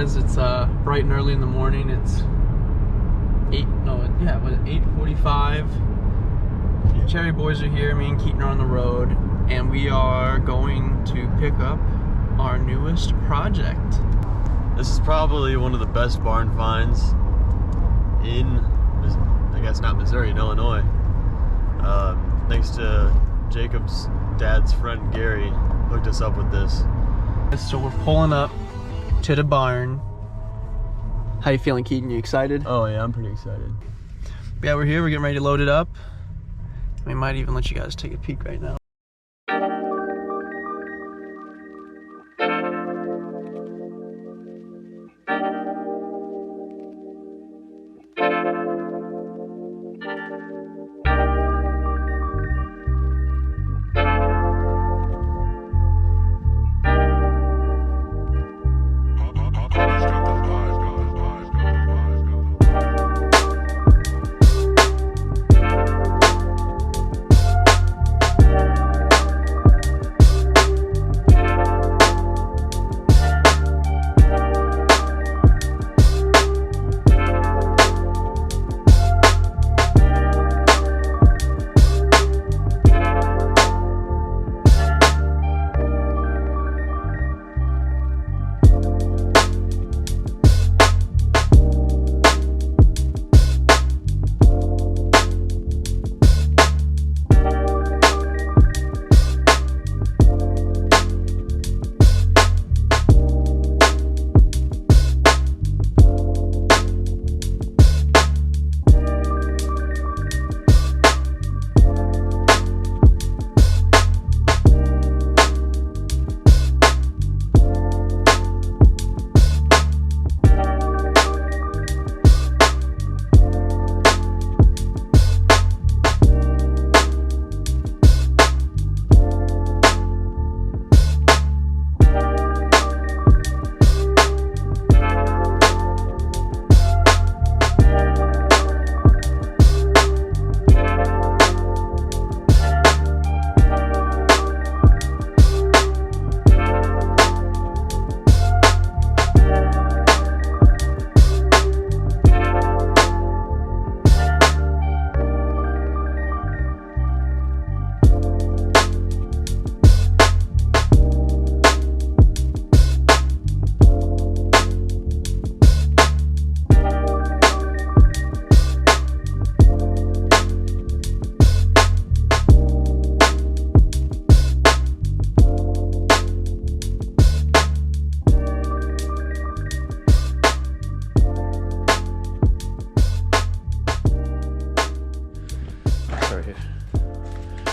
guys? It's bright and early in the morning. It's 8:45. Cherry boys are here. Me and Keaton are on the road, and we are going to pick up our newest project. This is probably one of the best barn finds in, I guess not Missouri, in Illinois. Thanks to Jacob's dad's friend Gary, hooked us up with this. So we're pulling up to the barn. How you feeling, Keaton? You excited? Oh yeah, I'm pretty excited. Yeah, we're here. We're getting ready to load it up. We might even let you guys take a peek right now.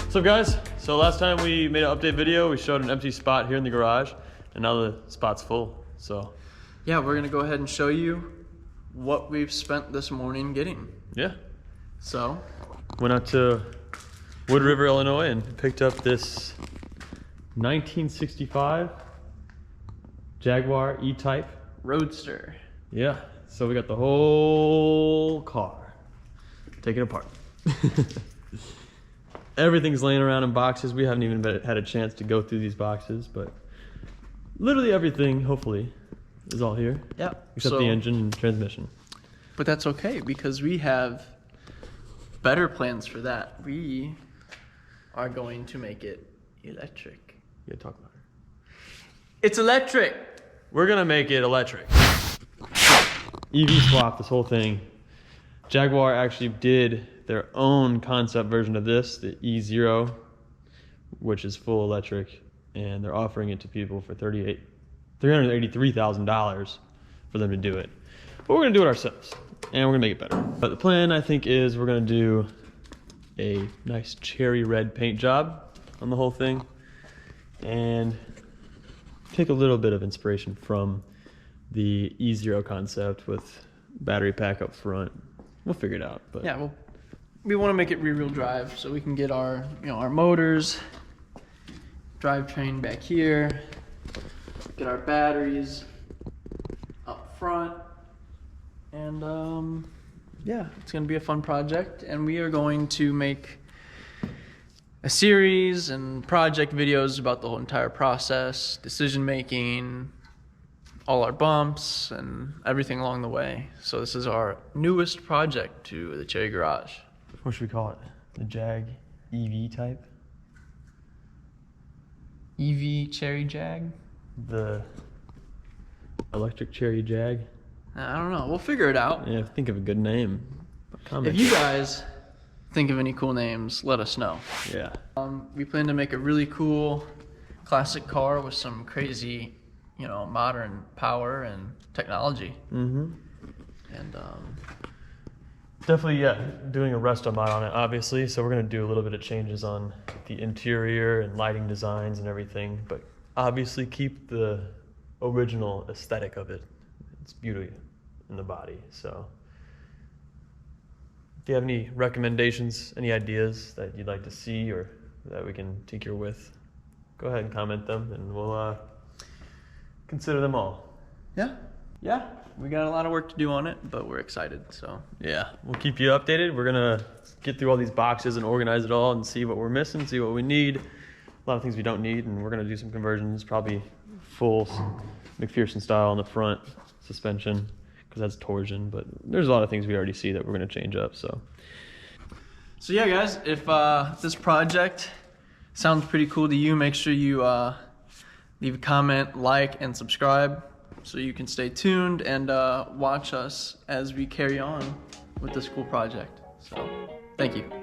What's up guys? So last time we made an update video, we showed an empty spot here in the garage, and now the spot's full, so. Yeah, we're gonna go ahead and show you what we've spent this morning getting. Yeah. So. Went out to Wood River, Illinois, and picked up this 1965 Jaguar E-Type. Roadster. Yeah, so we got the whole car. Take it apart. Everything's laying around in boxes. We haven't even had a chance to go through these boxes, but literally everything, hopefully, is all here. Yeah. Except the engine and transmission. But that's okay, because we have better plans for that. We are going to make it electric. Yeah, talk about it. It's electric! We're gonna make it electric. EV swap, this whole thing. Jaguar actually did their own concept version of this, the E0, which is full electric, and they're offering it to people for $383,000 for them to do it. But we're gonna do it ourselves, and we're gonna make it better. But the plan, I think, is we're gonna do a nice cherry red paint job on the whole thing, and take a little bit of inspiration from the E0 concept with battery pack up front. We'll figure it out. But yeah, well, we want to make it rear-wheel drive so we can get our, our motors, drivetrain back here, get our batteries up front, and yeah, it's going to be a fun project, and we are going to make a series and project videos about the whole entire process, decision making, all our bumps and everything along the way. So this is our newest project to the Cherry Garage. What should we call it? The Jag EV type? EV Cherry Jag? The electric Cherry Jag? I don't know. We'll figure it out. Yeah, think of a good name. Comment. If you guys think of any cool names, let us know. Yeah. We plan to make a really cool classic car with some crazy, modern power and technology. Mm-hmm. And Definitely, yeah, doing a resto mod on it, obviously. So we're going to do a little bit of changes on the interior and lighting designs and everything, but obviously keep the original aesthetic of it. It's beauty in the body. So do you have any recommendations, any ideas that you'd like to see or that we can tinker with? Go ahead and comment them, and we'll consider them all. yeah, we got a lot of work to do on it, but we're excited. So Yeah, we'll keep you updated. We're gonna get through all these boxes and organize it all and see what we're missing, see what we need. A lot of things we don't need, and we're gonna do some conversions, probably full McPherson style on the front suspension, because that's torsion, but there's a lot of things we already see that we're gonna change up, so. So yeah, guys, if this project sounds pretty cool to you, make sure you leave a comment, like, and subscribe so you can stay tuned and watch us as we carry on with this cool project. So, thank you.